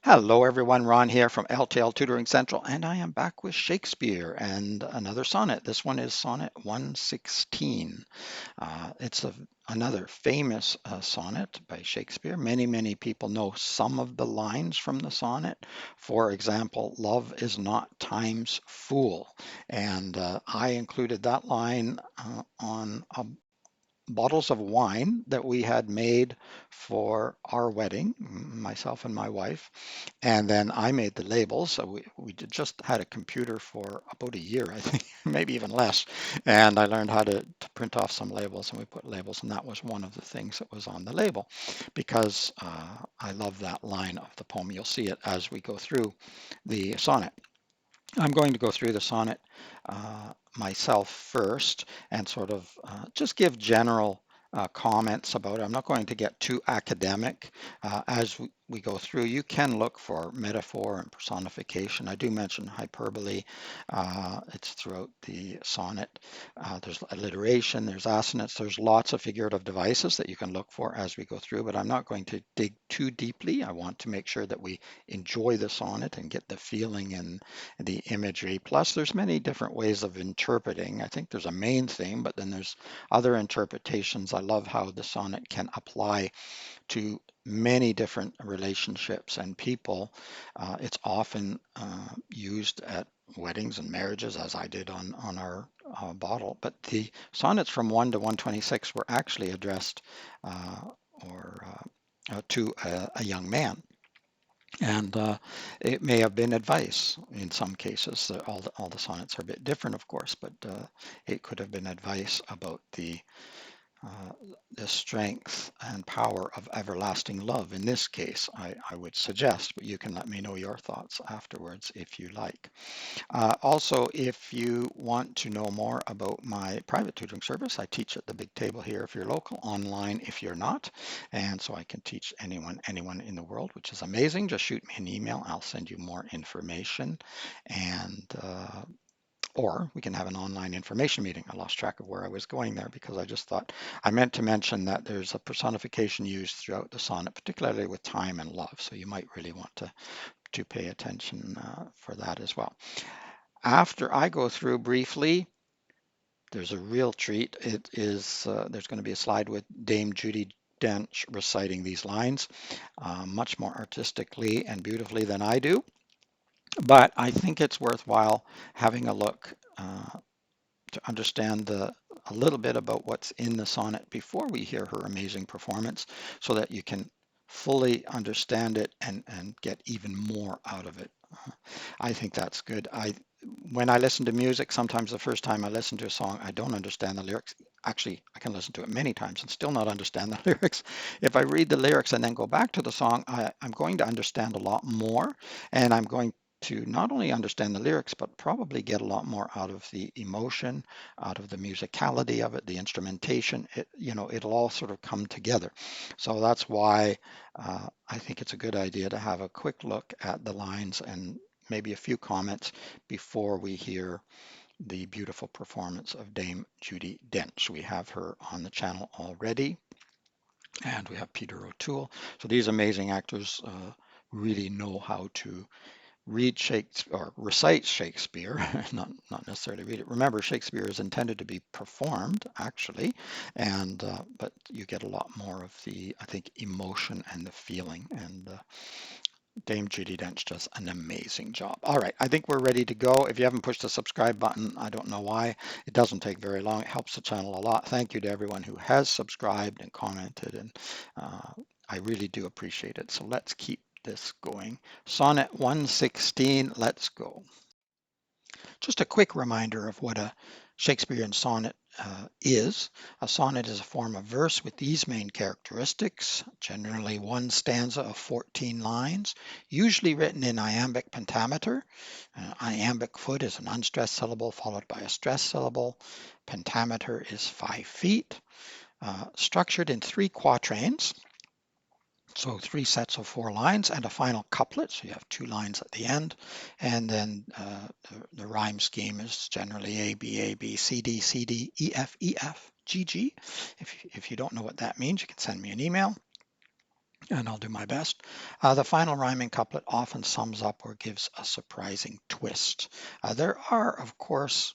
Hello everyone, Ron here from L.T.L Tutoring Central, and I am back with Shakespeare and another sonnet. This one is Sonnet 116. Another famous sonnet by Shakespeare. Many people know some of the lines from the sonnet. For example, love is not time's fool. And I included that line on a bottles of wine that we had made for our wedding, myself and my wife. And then I made the labels. So just had a computer for about a year, I think, maybe even less. And I learned how to print off some labels, and we put labels. And that was one of the things that was on the label because I love that line of the poem. You'll see it as we go through the sonnet. I'm going to go through the sonnet myself first and sort of just give general comments about it. I'm not going to get too academic as we go through. You can look for metaphor and personification. I do mention hyperbole. It's throughout the sonnet. There's alliteration, there's assonance, there's lots of figurative devices that you can look for as we go through, but I'm not going to dig too deeply. I want to make sure that we enjoy the sonnet and get the feeling and the imagery. Plus, there's many different ways of interpreting. I think there's a main theme, but then there's other interpretations. I love how the sonnet can apply to many different relationships and people. It's often used at weddings and marriages, as I did on our bottle. But the sonnets from 1 to 126 were actually addressed or to a young man. And it may have been advice in some cases. All the sonnets are a bit different, of course, but it could have been advice about uh, the strength and power of everlasting love. In this case, I would suggest, but you can let me know your thoughts afterwards if you like. Also, if you want to know more about my private tutoring service, I teach at the big table here if you're local, online if you're not. And so I can teach anyone in the world, which is amazing. Just shoot me an email. I'll send you more information. And or we can have an online information meeting. I lost track of where I was going there because I just thought I meant to mention that there's a personification used throughout the sonnet, particularly with time and love. So you might really want to pay attention for that as well. After I go through briefly, there's a real treat. It is there's going to be a slide with Dame Judi Dench reciting these lines much more artistically and beautifully than I do. But I think it's worthwhile having a look to understand a little bit about what's in the sonnet before we hear her amazing performance so that you can fully understand it and get even more out of it. I think that's good. When I listen to music, sometimes the first time I listen to a song, I don't understand the lyrics. Actually, I can listen to it many times and still not understand the lyrics. If I read the lyrics and then go back to the song, I'm going to understand a lot more, and I'm going to not only understand the lyrics, but probably get a lot more out of the emotion, out of the musicality of it, the instrumentation. It'll all sort of come together. So that's why I think it's a good idea to have a quick look at the lines and maybe a few comments before we hear the beautiful performance of Dame Judi Dench. We have her on the channel already, and we have Peter O'Toole. So these amazing actors really know how to read Shakespeare or recite Shakespeare, not necessarily read it. Remember, Shakespeare is intended to be performed, actually, and but you get a lot more of the, I think, emotion and the feeling. And Dame Judi Dench does an amazing job. All right, I think we're ready to go. If you haven't pushed the subscribe button, I don't know why. It doesn't take very long. It helps the channel a lot. Thank you to everyone who has subscribed and commented, and I really do appreciate it. So let's keep this going. Sonnet 116, let's go. Just a quick reminder of what a Shakespearean sonnet is. A sonnet is a form of verse with these main characteristics, generally one stanza of 14 lines, usually written in iambic pentameter. Iambic foot is an unstressed syllable followed by a stressed syllable. Pentameter is 5 feet. Structured in 3 quatrains. So 3 sets of 4 lines and a final couplet. So you have 2 lines at the end. And then the rhyme scheme is generally A, B, A, B, C, D, C, D, E, F, E, F, G, G. If you don't know what that means, you can send me an email. and I'll do my best. The final rhyming couplet often sums up or gives a surprising twist. There are, of course,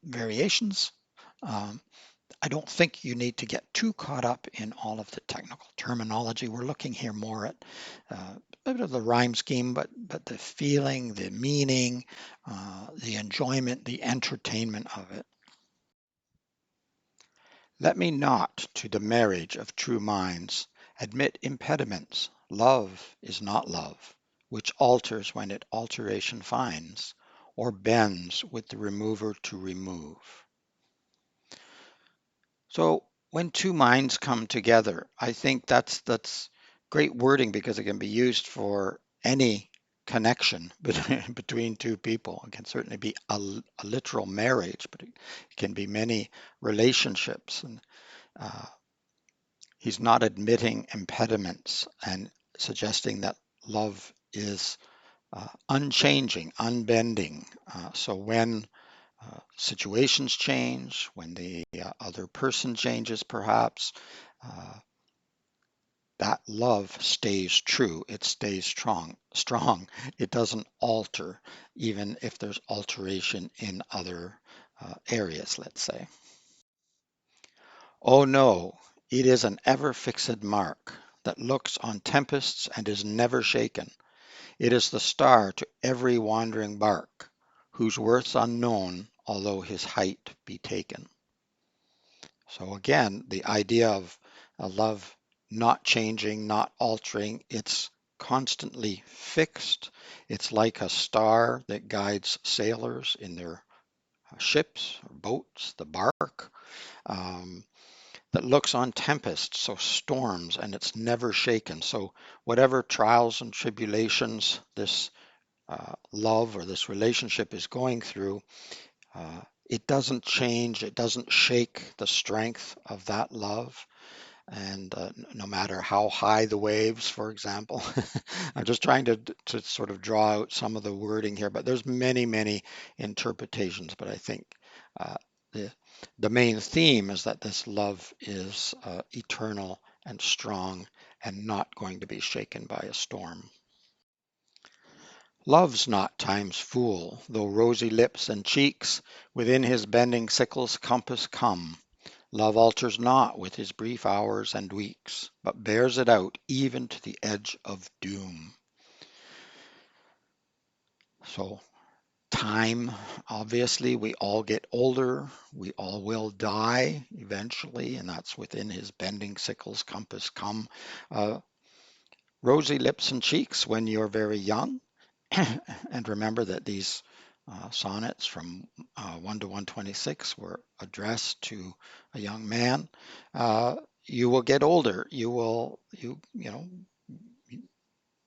variations. Um, I don't think you need to get too caught up in all of the technical terminology. We're looking here more at a bit of the rhyme scheme, but the feeling, the meaning, the enjoyment, the entertainment of it. Let me not to the marriage of true minds admit impediments. Love is not love, which alters when it alteration finds, or bends with the remover to remove. So when two minds come together, I think that's great wording because it can be used for any connection between two people. It can certainly be a literal marriage, but it can be many relationships. And uh, he's not admitting impediments and suggesting that love is unchanging, unbending. So when situations change, when the other person changes, perhaps, uh, that love stays true. It stays strong. Strong. It doesn't alter, even if there's alteration in other areas, let's say. Oh no, it is an ever fixed mark that looks on tempests and is never shaken. It is the star to every wandering bark, whose worth's unknown, although his height be taken. So again, the idea of a love not changing, not altering, it's constantly fixed. It's like a star that guides sailors in their ships or boats, the bark, um, that looks on tempests, so storms, and it's never shaken. So whatever trials and tribulations this love or this relationship is going through, it doesn't change, it doesn't shake the strength of that love. And no matter how high the waves, for example, I'm just trying to sort of draw out some of the wording here, but there's many, many interpretations. But I think uh, the, the main theme is that this love is eternal and strong and not going to be shaken by a storm. Love's not time's fool, though rosy lips and cheeks within his bending sickle's compass come. Love alters not with his brief hours and weeks, but bears it out even to the edge of doom. So, time, obviously, we all get older, we all will die eventually, and that's within his bending sickle's compass come. Uh, Rosy lips and cheeks when you're very young, and remember that these sonnets from 1 to 126 were addressed to a young man. Uh, you will get older. You know,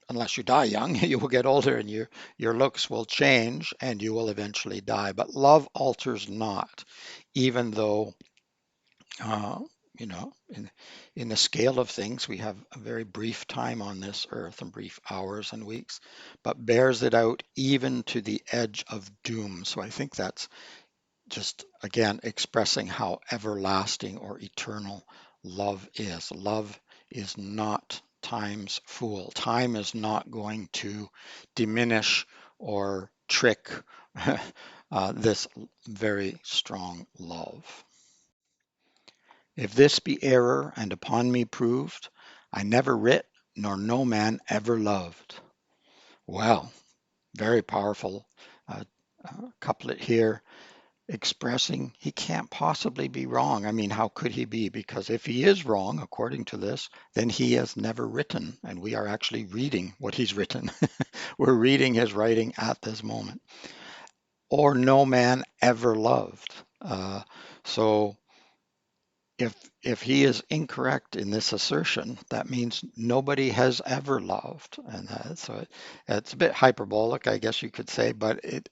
unless you die young, you will get older and your looks will change and you will eventually die. But love alters not, even though uh, you know, in the scale of things, we have a very brief time on this earth and brief hours and weeks, but bears it out even to the edge of doom. So I think that's just, again, expressing how everlasting or eternal love is. Love is not time's fool. Time is not going to diminish or trick this very strong love. If this be error and upon me proved, I never writ, nor no man ever loved. Well, very powerful uh, couplet here expressing he can't possibly be wrong. I mean, how could he be? Because if he is wrong, according to this, then he has never written, and we are actually reading what he's written. We're reading his writing at this moment. Or no man ever loved. So if he is incorrect in this assertion, that means nobody has ever loved, and it's a bit hyperbolic, I guess you could say, but it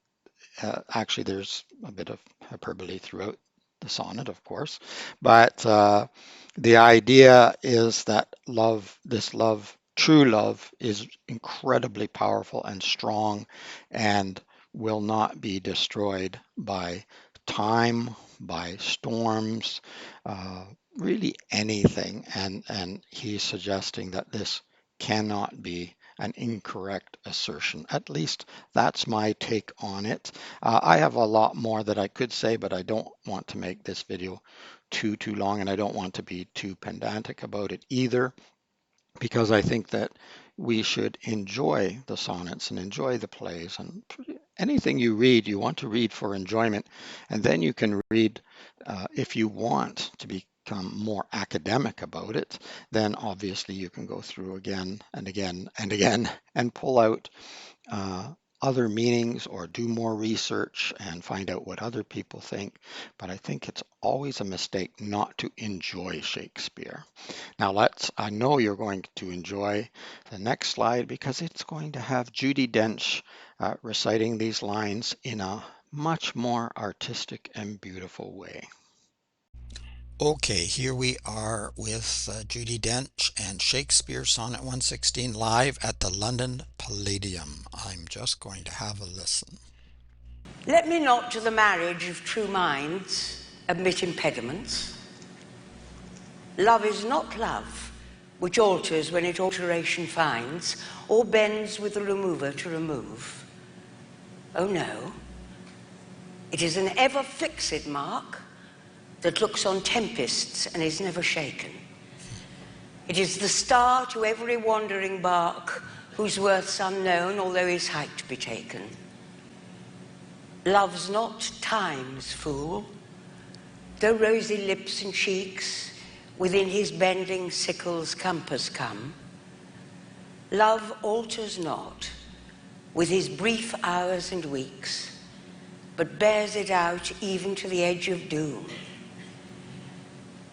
actually there's a bit of hyperbole throughout the sonnet, of course, but the idea is that love, this love, true love, is incredibly powerful and strong, and will not be destroyed by time, by storms, uh, really anything, and he's suggesting that this cannot be an incorrect assertion. At least that's my take on it. I have a lot more that I could say, but I don't want to make this video too long, and I don't want to be too pedantic about it either, because I think that we should enjoy the sonnets and enjoy the plays, and anything you read, you want to read for enjoyment, and then you can read if you want to become more academic about it, then obviously you can go through again and again and again and pull out uh, other meanings or do more research and find out what other people think. But I think it's always a mistake not to enjoy Shakespeare. Now I know you're going to enjoy the next slide because it's going to have Judi Dench reciting these lines in a much more artistic and beautiful way. Okay, here we are with Judi Dench and Shakespeare Sonnet 116 live at the London Palladium. I'm just going to have a listen. Let me not to the marriage of true minds admit impediments. Love is not love, which alters when it alteration finds, or bends with the remover to remove. Oh no, it is an ever-fixed mark that looks on tempests and is never shaken. It is the star to every wandering bark, whose worth's unknown, although his height be taken. Love's not time's fool, though rosy lips and cheeks within his bending sickle's compass come. Love alters not with his brief hours and weeks, but bears it out even to the edge of doom.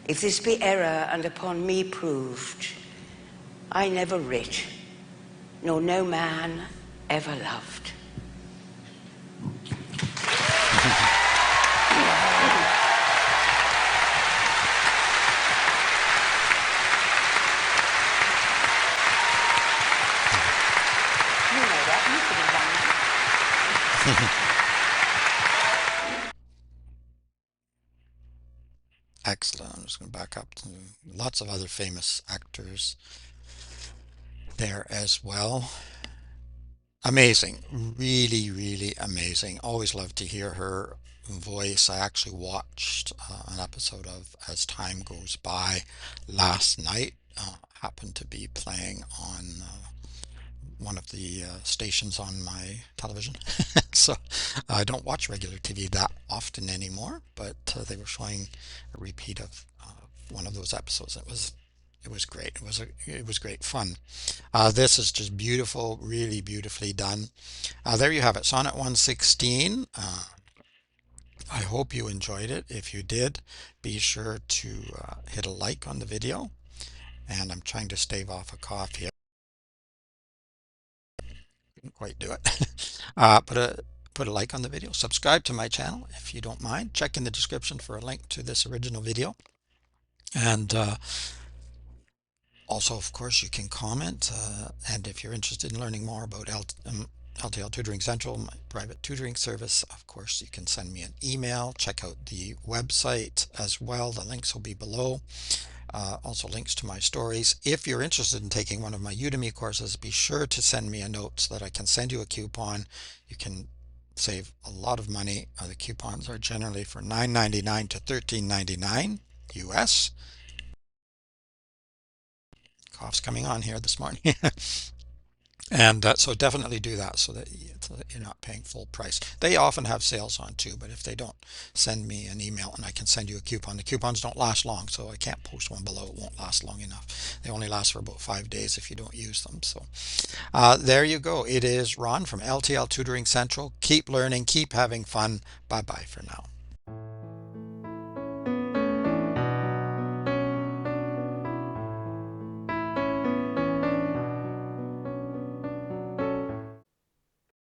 If this be error and upon me proved, I never writ, nor no man ever loved. Excellent. I'm just going to back up to lots of other famous actors there as well. Amazing. Really, really amazing. Always love to hear her voice. I actually watched an episode of As Time Goes By last night. Happened to be playing on one of the stations on my television. So I don't watch regular TV that often anymore, but they were showing a repeat of one of those episodes. It was great. It was great fun. This is just beautiful, really beautifully done. There you have it, Sonnet 116. I hope you enjoyed it. If you did, be sure to hit a like on the video. And I'm trying to stave off a cough here. Didn't quite do it. Put a like on the video. Subscribe to my channel if you don't mind. Check in the description for a link to this original video. And also, of course, you can comment. And if you're interested in learning more about L.T.L Tutoring Central, my private tutoring service, of course, you can send me an email. Check out the website as well. The links will be below. Also links to my stories. If you're interested in taking one of my Udemy courses, be sure to send me a note so that I can send you a coupon. You can save a lot of money. The coupons are generally for $9.99 to $13.99 US. Cough's coming on here this morning. And so definitely do that so that you're not paying full price. They often have sales on too, but if they don't, send me an email and I can send you a coupon. The coupons don't last long, so I can't post one below. It won't last long enough. They only last for about 5 days if you don't use them. So there you go. It is Ron from L.T.L Tutoring Central. Keep learning, keep having fun. Bye-bye for now.